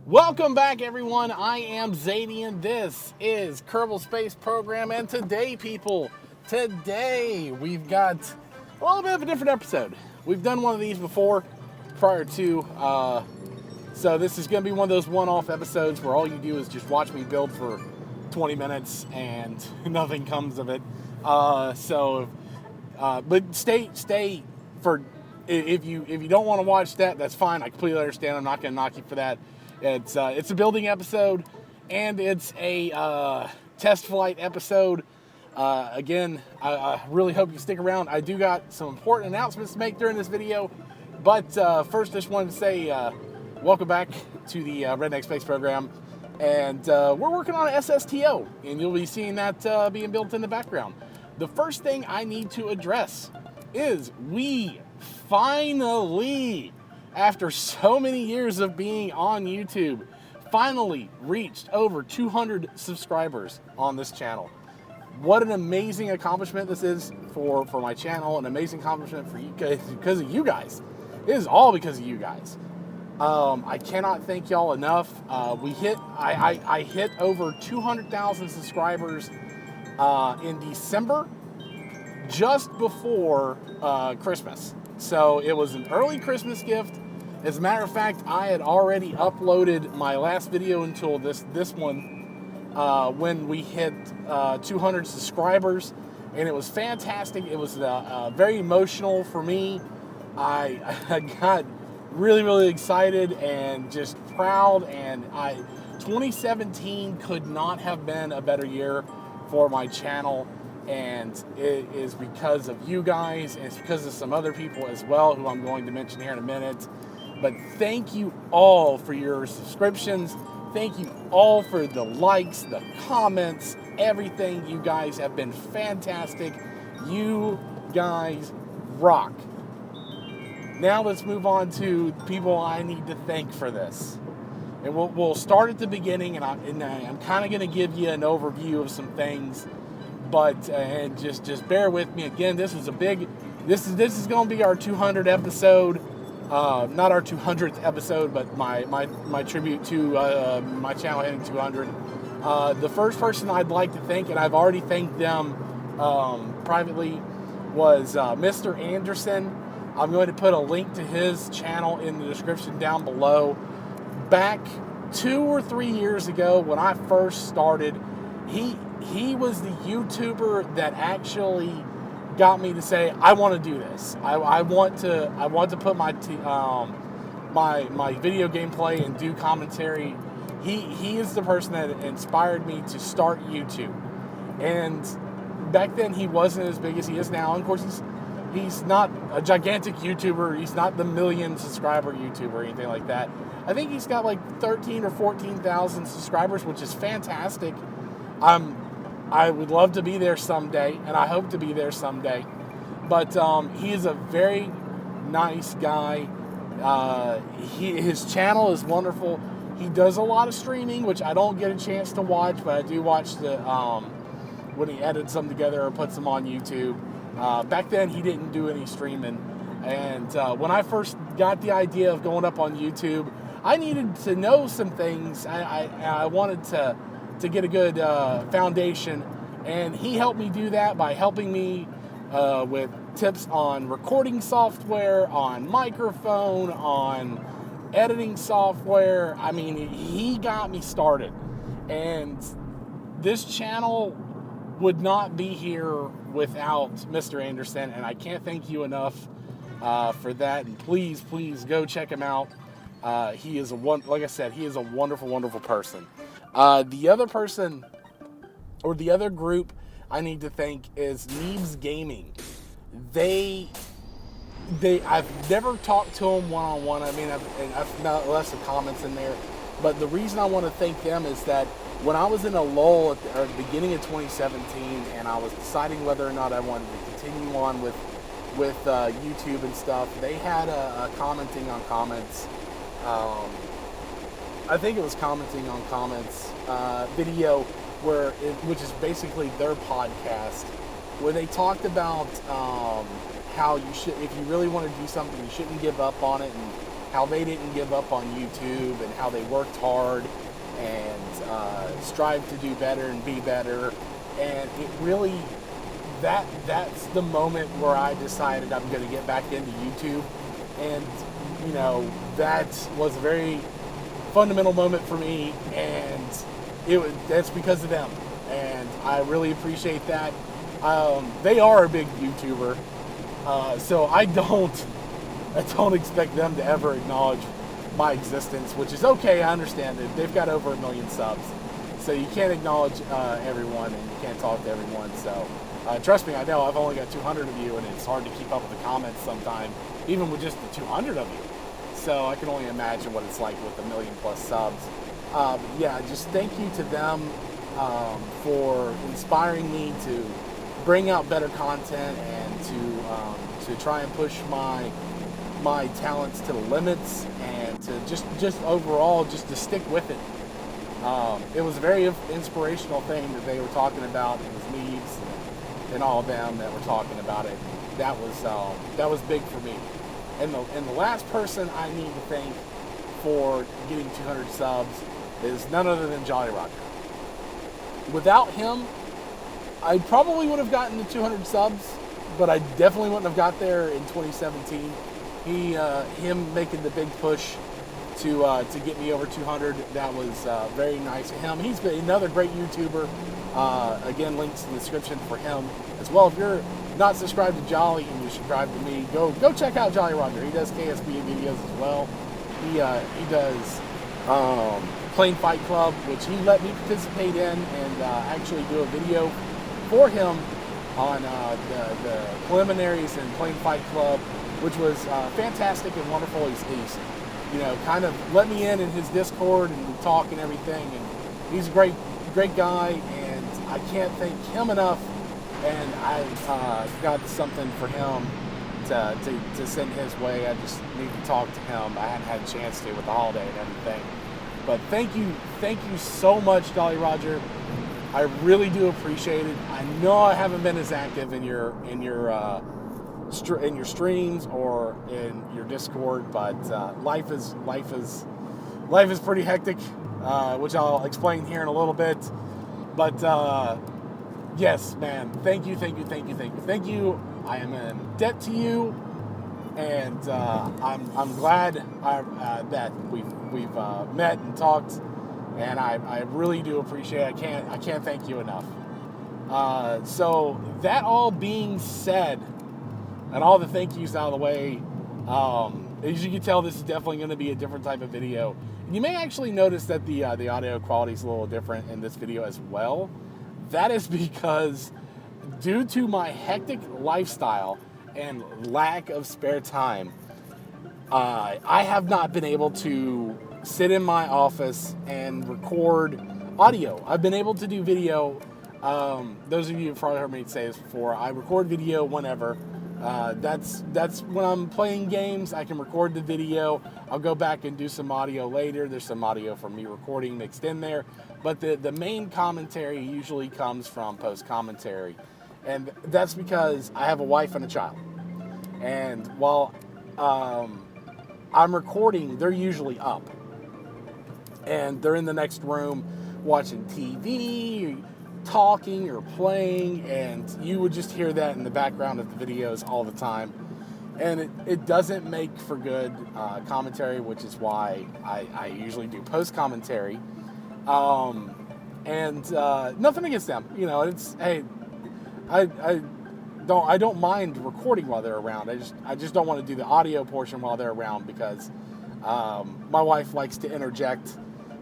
Welcome back, everyone. I am Zadian. This is Kerbal Space Program, and today, people, we've got a little bit of a different episode. We've done one of these before, prior to, so this is going to be one of those one-off episodes where all you do is just watch me build for 20 minutes and nothing comes of it. But stay for. If you don't want to watch that, that's fine. I completely understand. I'm not going to knock you for that. It's a building episode, and it's a test flight episode. Again, I really hope you stick around. I do got some important announcements to make during this video, but first, just wanted to say welcome back to the Redneck Space Program, and we're working on an SSTO, and you'll be seeing that being built in the background. The first thing I need to address is we finally, after so many years of being on YouTube, finally reached over 200 subscribers on this channel. What an amazing accomplishment this is for my channel, an amazing accomplishment for you guys, because of you guys. It is all because of you guys. I cannot thank y'all enough. I hit over 200,000 subscribers in December, just before Christmas. So it was an early Christmas gift. As a matter of fact, I had already uploaded my last video until this one when we hit 200 subscribers, and it was fantastic. It was very emotional for me. I got really excited and just proud, and 2017 could not have been a better year for my channel. And it is because of you guys, and it's because of some other people as well, who I'm going to mention here in a minute. But thank you all for your subscriptions. Thank you all for the likes, the comments, everything. You guys have been fantastic. You guys rock. Now let's move on to people I need to thank for this. And we'll start at the beginning, and I'm kind of going to give you an overview of some things. But and just bear with me. Again, this is this is going to be our 200 episode, not our 200th episode, but my tribute to my channel hitting 200. The first person I'd like to thank, and I've already thanked them privately, was Mr. Anderson. I'm going to put a link to his channel in the description down below. Back 2 or 3 years ago, when I first started, he was the YouTuber that actually got me to say, I want to do this. I want to put my video gameplay and do commentary. He is the person that inspired me to start YouTube. And back then he wasn't as big as he is now. And of course he's not a gigantic YouTuber. He's not the million subscriber YouTuber or anything like that. I think he's got like 13 or 14,000 subscribers, which is fantastic. I would love to be there someday, and I hope to be there someday. But he is a very nice guy. His channel is wonderful. He does a lot of streaming, which I don't get a chance to watch, but I do watch the when he edits them together or puts them on YouTube. Back then, he didn't do any streaming. And when I first got the idea of going up on YouTube, I needed to know some things. I wanted to get a good foundation, and he helped me do that by helping me with tips on recording software, on microphone, on editing software. I mean, he got me started, and this channel would not be here without Mr. Anderson, and I can't thank you enough for that. And please go check him out. He is like I said, he is a wonderful person. The other person, or the other group I need to thank, is Neebs Gaming. I've never talked to them one-on-one. I mean, I've not left some comments in there. But the reason I want to thank them is that when I was in a lull at the beginning of 2017, and I was deciding whether or not I wanted to continue on with YouTube and stuff, they had a commenting on comments. I think it was commenting on comments video, which is basically their podcast, where they talked about how you should, if you really want to do something, you shouldn't give up on it, and how they didn't give up on YouTube and how they worked hard and strive to do better and be better. And it really, that's the moment where I decided I'm going to get back into YouTube. And, you know, that was a very fundamental moment for me, and that's because of them. And I really appreciate that. They are a big YouTuber, so I don't expect them to ever acknowledge my existence, which is okay. I understand it. They've got over 1 million subs, so you can't acknowledge everyone, and you can't talk to everyone. So trust me, I know I've only got 200 of you, and it's hard to keep up with the comments sometimes, even with just the 200 of you. So I can only imagine what it's like with 1 million plus subs. Yeah, just thank you to them for inspiring me to bring out better content and to try and push my talents to the limits, and to just overall just to stick with it. It was a very inspirational thing that they were talking about. It was Neebs and all of them that were talking about it. That was big for me. And the last person I need to thank for getting 200 subs is none other than Jolly Roger. Without him, I probably would have gotten to 200 subs, but I definitely wouldn't have got there in 2017. Him making the big push to get me over 200, that was very nice of him. He's been another great YouTuber. Again, links in the description for him as well. If you're not subscribed to Jolly and you subscribe to me, go check out Jolly Roger. He does KSB videos as well. He does Plane Fight Club, which he let me participate in and actually do a video for him on the preliminaries in Plane Fight Club, which was fantastic and wonderful. He's you know, kind of let me in his Discord and we talk and everything, and he's a great guy, and I can't thank him enough. And I've got something for him to send his way. I just need to talk to him. I hadn't had a chance to with the holiday and everything. But thank you so much, Jolly Roger. I really do appreciate it. I know I haven't been as active in your streams or in your Discord, but life is pretty hectic, which I'll explain here in a little bit. But yes, man, thank you. I am in debt to you, and I'm glad that we've met and talked, and I really do appreciate it. I can't thank you enough. So that all being said, and all the thank yous out of the way, as you can tell, this is definitely going to be a different type of video. You may actually notice that the audio quality is a little different in this video as well. That is because, due to my hectic lifestyle and lack of spare time, I have not been able to sit in my office and record audio. I've been able to do video. Those of you who've probably heard me say this before, I record video whenever. That's when I'm playing games, I can record the video. I'll go back and do some audio later. There's some audio from me recording mixed in there. But the main commentary usually comes from post-commentary. And that's because I have a wife and a child. And while I'm recording, they're usually up. And they're in the next room watching TV, talking or playing, and you would just hear that in the background of the videos all the time. And it doesn't make for good commentary, which is why I usually do post-commentary. And nothing against them. You know, it's, hey, I don't mind recording while they're around. I just don't want to do the audio portion while they're around, because my wife likes to interject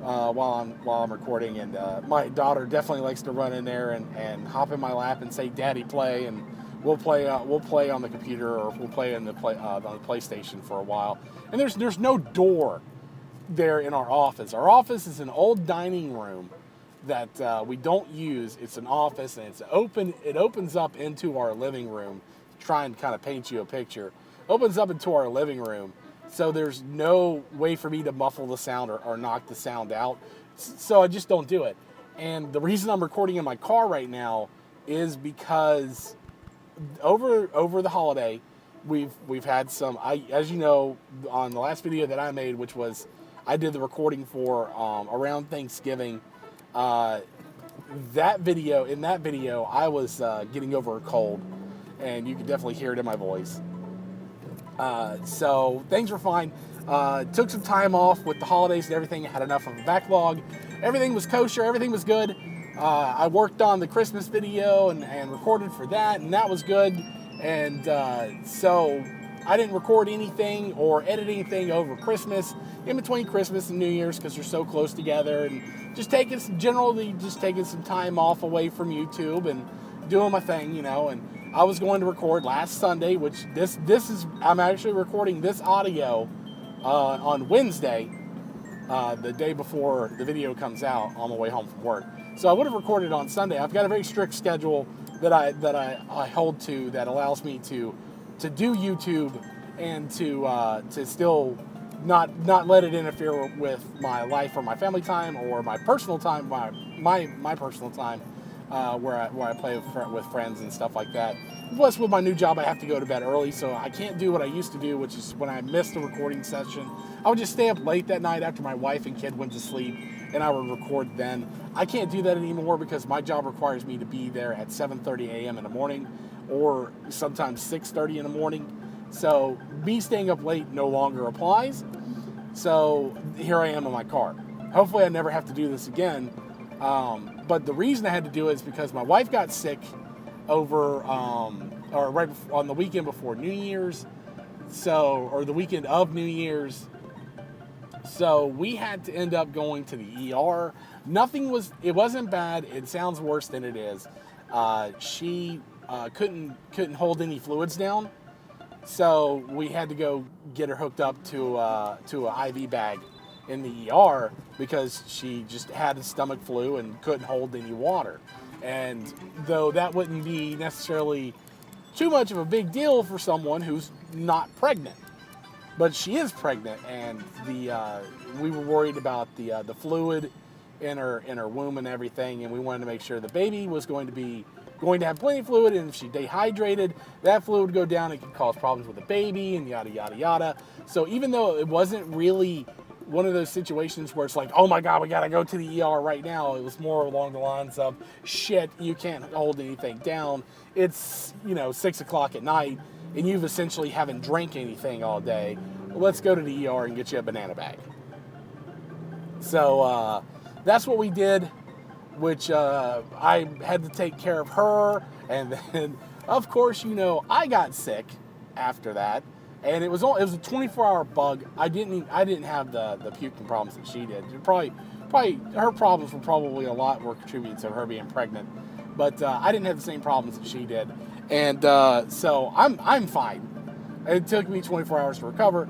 while I'm recording, and my daughter definitely likes to run in there and hop in my lap and say, "Daddy, play," and we'll play on the computer, or we'll play on the PlayStation for a while. And there's no door there in our office. Our office is an old dining room that we don't use. It's an office, and it opens up into our living room. Try and kind of paint you a picture. Opens up into our living room. So there's no way for me to muffle the sound or knock the sound out. So I just don't do it. And the reason I'm recording in my car right now is because over the holiday, we've had some. As you know, on the last video that I made, which was I did the recording for around Thanksgiving. In that video, I was getting over a cold, and you could definitely hear it in my voice. So things were fine. Took some time off with the holidays and everything. I had enough of a backlog. Everything was kosher. Everything was good. I worked on the Christmas video and recorded for that, and that was good. And so I didn't record anything or edit anything over Christmas, in between Christmas and New Year's, because they're so close together, and just taking some time off away from YouTube and doing my thing, and I was going to record last Sunday, which I'm actually recording this audio on Wednesday, the day before the video comes out, on my way home from work. So I would have recorded on Sunday. I've got a very strict schedule that I hold to, that allows me to do YouTube and to still not let it interfere with my life or my family time or my personal time, my personal time, where I play with friends and stuff like that. Plus, with my new job, I have to go to bed early, so I can't do what I used to do, which is when I missed a recording session, I would just stay up late that night after my wife and kid went to sleep, and I would record then. I can't do that anymore because my job requires me to be there at 7:30 a.m. in the morning, or sometimes 6:30 in the morning. So me staying up late no longer applies. So here I am in my car. Hopefully I never have to do this again. But the reason I had to do it is because my wife got sick over, or right on the weekend before New Year's. Or the weekend of New Year's. So we had to end up going to the ER. It wasn't bad. It sounds worse than it is. She couldn't hold any fluids down. So we had to go get her hooked up to an IV bag in the ER because she just had a stomach flu and couldn't hold any water. And though that wouldn't be necessarily too much of a big deal for someone who's not pregnant, but she is pregnant, and we were worried about the fluid in her womb and everything, and we wanted to make sure the baby was going to have plenty of fluid, and if she dehydrated, that fluid would go down. It could cause problems with the baby and yada, yada, yada. So even though it wasn't really one of those situations where it's like, oh my God, we got to go to the ER right now, it was more along the lines of, shit, you can't hold anything down. It's, 6 o'clock at night, and you've essentially haven't drank anything all day. Well, let's go to the ER and get you a banana bag. So that's what we did, which I had to take care of her, and then of course I got sick after that, and it was a 24-hour bug. I didn't have the puking problems that she did. Probably her problems were probably a lot more contributed to her being pregnant, but I didn't have the same problems that she did, and so I'm fine. It took me 24 hours to recover,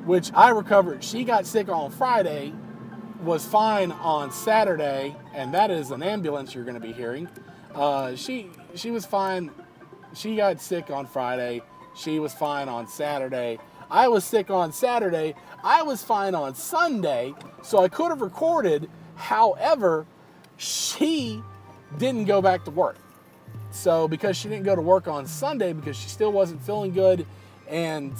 which I recovered. She got sick on Friday, was fine on Saturday, and that is an ambulance you're going to be hearing. She was fine. She got sick on Friday. She was fine on Saturday. I was sick on Saturday. I was fine on Sunday, so I could have recorded. However, she didn't go back to work. So because she didn't go to work on Sunday because she still wasn't feeling good, and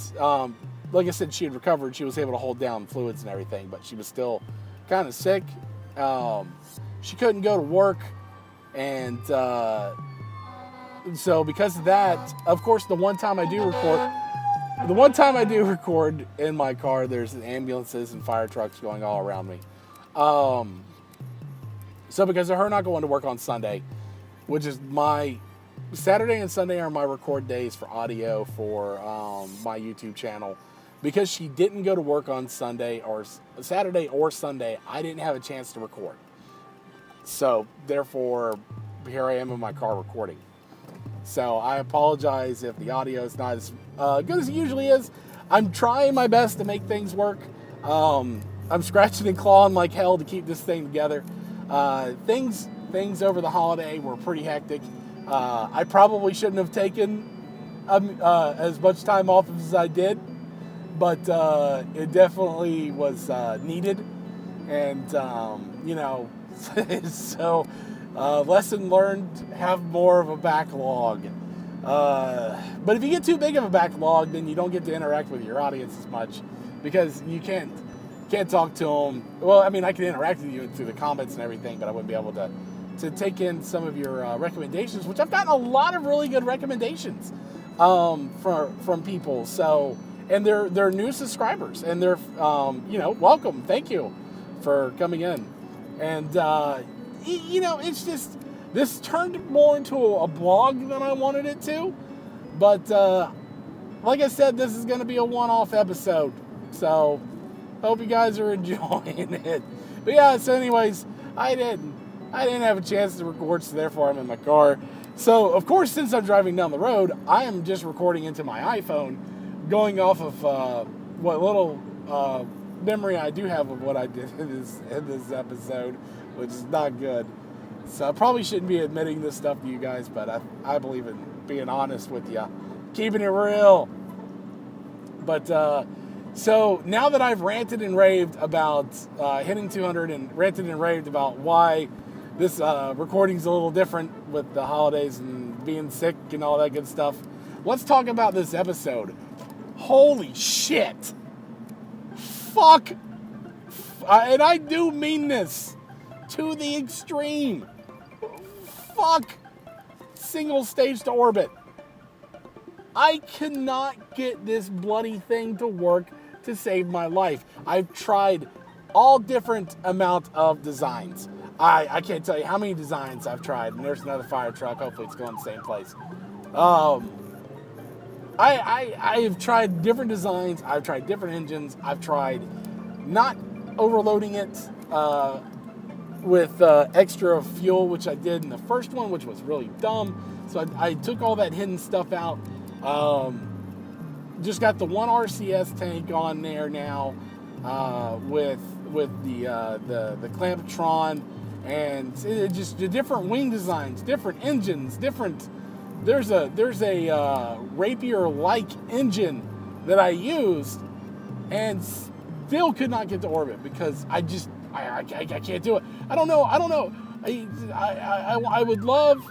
like I said, she had recovered. She was able to hold down fluids and everything, but she was still kind of sick. She couldn't go to work, and so because of that, of course, the one time I do record in my car, there's ambulances and fire trucks going all around me. So because of her not going to work on Sunday, which is my Saturday and Sunday are my record days for audio for my YouTube channel. Because she didn't go to work on Sunday or Saturday or Sunday, I didn't have a chance to record. So therefore, here I am in my car recording. So I apologize if the audio is not as good as it usually is. I'm trying my best to make things work. I'm scratching and clawing like hell to keep this thing together. Things over the holiday were pretty hectic. I probably shouldn't have taken as much time off as I did, but it definitely was needed. And, so lesson learned, have more of a backlog. But if you get too big of a backlog, then you don't get to interact with your audience as much because you can't talk to them. Well, I mean, I can interact with you through the comments and everything, but I wouldn't be able to take in some of your recommendations, which I've gotten a lot of really good recommendations from people. So, and they're new subscribers, and they're welcome. Thank you for coming in. And it's just, this turned more into a blog than I wanted it to. But like I said, this is going to be a one-off episode. So hope you guys are enjoying it. But yeah, so anyways, I didn't have a chance to record, so therefore I'm in my car. So of course, since I'm driving down the road, I am just recording into my iPhone, going off of what little memory I do have of what I did in this episode, which is not good. So I probably shouldn't be admitting this stuff to you guys, but I believe in being honest with you, keeping it real. But so now that I've ranted and raved about hitting 200 and ranted and raved about why this recording's a little different with the holidays and being sick and all that good stuff, let's talk about this episode. Holy shit. Fuck. And I do mean this to the extreme. Fuck single stage to orbit. I cannot get this bloody thing to work to save my life. I've tried all different amount of designs. I can't tell you how many designs I've tried. And there's another fire truck. Hopefully it's going the same place. I've tried different designs. I've tried different engines. I've tried not overloading it with extra fuel, which I did in the first one, which was really dumb. So I took all that hidden stuff out. Just got the one RCS tank on there now with the Clamptron, and just the different wing designs, different engines, different. There's a Rapier-like engine that I used, and still could not get to orbit because I can't do it. I don't know. I would love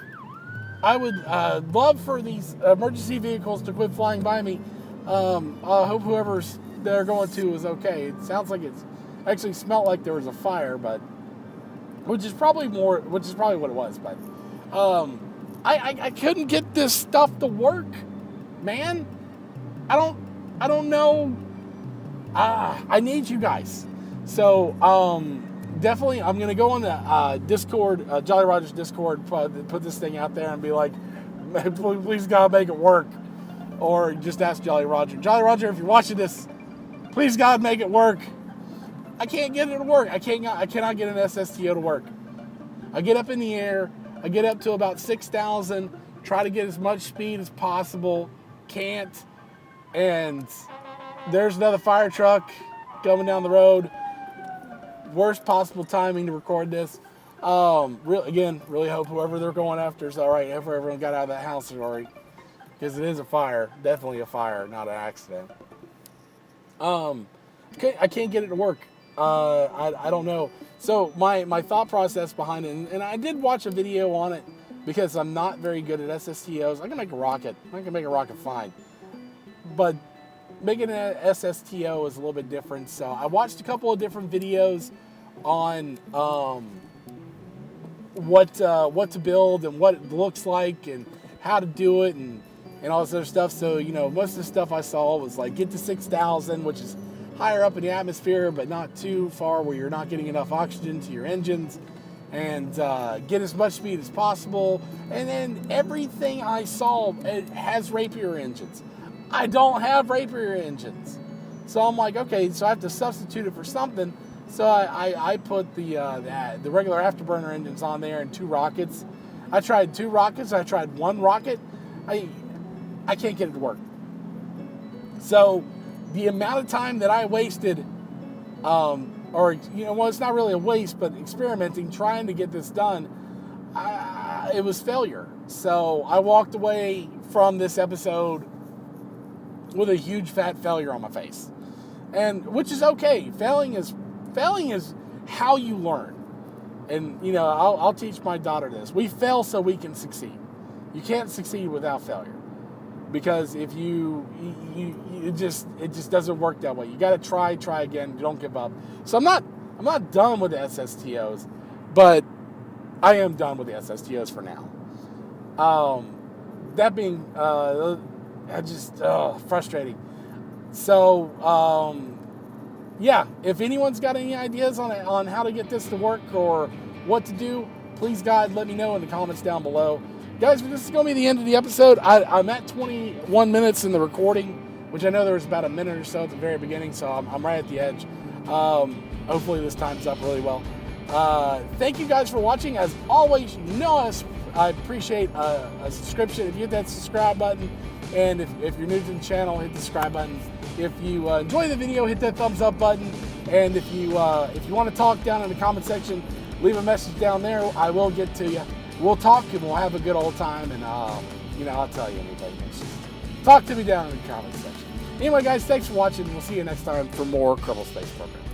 for these emergency vehicles to quit flying by me. I hope whoever's they're going to is okay. It sounds like it's actually smelled like there was a fire, but which is probably what it was. But I couldn't get this stuff to work, man. I don't know. I need you guys. So definitely, I'm gonna go on the Discord, Jolly Roger's Discord, put this thing out there and be like, please God, make it work. Or just ask Jolly Roger. Jolly Roger, if you're watching this, please God, make it work. I can't get it to work. I cannot get an SSTO to work. I get up in the air. I get up to about 6,000. Try to get as much speed as possible. Can't. And there's another fire truck coming down the road. Worst possible timing to record this. Really hope whoever they're going after is all right. Hope everyone got out of that house is all right. Because it is a fire. Definitely a fire, not an accident. I can't get it to work. I don't know. So my thought process behind it, and I did watch a video on it because I'm not very good at SSTOs. I can make a rocket. I can make a rocket fine. But making an SSTO is a little bit different. So I watched a couple of different videos on what to build and what it looks like and how to do it and all this other stuff. So, most of the stuff I saw was like get to 6,000, which is higher up in the atmosphere, but not too far where you're not getting enough oxygen to your engines, and get as much speed as possible. And then everything I saw, it has Rapier engines. I don't have Rapier engines. So I'm like, okay, so I have to substitute it for something. So I put the regular afterburner engines on there and 2 rockets. I tried 2 rockets. I tried 1 rocket. I can't get it to work. So the amount of time that I wasted, it's not really a waste, but experimenting, trying to get this done, it was failure. So I walked away from this episode with a huge fat failure on my face, and which is okay. Failing is how you learn. And I'll teach my daughter this. We fail so we can succeed. You can't succeed without failure. because if it just doesn't work that way. You got to try again. Don't give up. So I'm not done with the SSTOs, but I am done with the SSTOs for now. That being, frustrating. So, yeah, if anyone's got any ideas on how to get this to work or what to do, please, God, let me know in the comments down below. Guys, this is going to be the end of the episode. I'm at 21 minutes in the recording, which I know there was about a minute or so at the very beginning, so I'm right at the edge. Hopefully this time's up really well. Thank you guys for watching. As always, you know I appreciate a subscription. If you hit that subscribe button, and if you're new to the channel, hit the subscribe button. If you enjoy the video, hit that thumbs up button. And if you want to talk down in the comment section, leave a message down there. I will get to you. We'll talk and we'll have a good old time. And I'll tell you anything. Talk to me down in the comment section. Anyway, guys, thanks for watching. We'll see you next time for more Kerbal Space Program.